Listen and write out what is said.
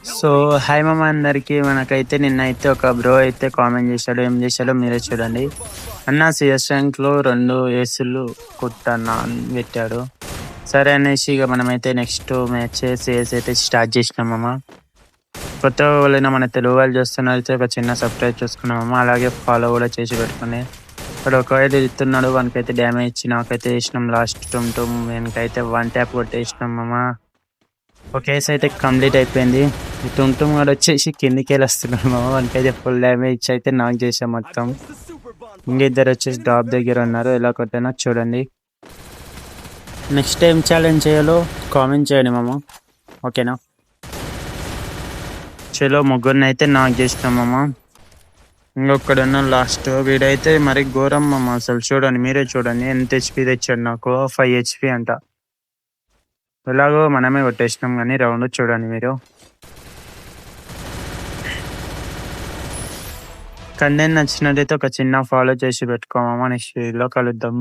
So hi మామ అందరికి. మనకైతే నిన్నైతే ఒక బ్రో అయితే కామెంట్ చేశాడు, ఏం చేశాడో మీరే చూడండి. అన్న సిఎస్ ర్యాంక్ లో 2 ఏసులు కొట్టన్నా అని పెట్టాడు. సరే అనేసి ఇక మనమైతే నెక్స్ట్ మ్యాచ్ సిఎస్ అయితే స్టార్ట్ చేసినామమ్మ. కొత్త వాళ్ళైనా మన తెలుగు వాళ్ళు చూస్తున్నైతే ఒక చిన్న సబ్స్క్రైబ్ చేసుకున్నామమ్మ, అలాగే ఫాలో కూడా చేసి పెట్టుకుని. ఇక్కడ ఒకవేళ ఇస్తున్నాడు, వానికైతే డ్యామేజ్ ఇచ్చి నాకైతే వేసినాం. లాస్ట్ టుమ్ వెనకైతే 1 ట్యాప్ కొట్టేసినాం మామ. ఒక కేసు అయితే కంప్లీట్ అయిపోయింది. ఈ టుంటుమ్ కూడా వచ్చేసి కిందికి వెళ్ళి వస్తున్నాడు మామ. వానికైతే ఫుల్ డ్యామేజ్ అయితే నాక్ చేసాం మొత్తం. ఇంకిద్దరు వచ్చేసి డ్రాప్ దగ్గర ఉన్నారు. ఎలా కొట్టినా చూడండి. నెక్స్ట్ టైం ఛాలెంజ్ చేయాలో కామెంట్ చేయండి మామ, ఓకేనా? చలో ముగ్గురిని అయితే నాక్ చేసినాం మామ. ఇంకొక్కడున్న లాస్ట్ వీడైతే మరి ఘోరం మామ. అసలు చూడండి, మీరే చూడండి ఎంత హెచ్పి తెచ్చాడు. నాకు 5 హెచ్పి అంట. ఎలాగో మనమే కొట్టేసినాం కానీ రౌండ్ చూడండి మీరు. కంటెంట్ నచ్చినట్టయితే ఒక చిన్న ఫాలో చేసి పెట్టుకోమా. నెక్స్ట్ వీడియోలో కలుద్దాం.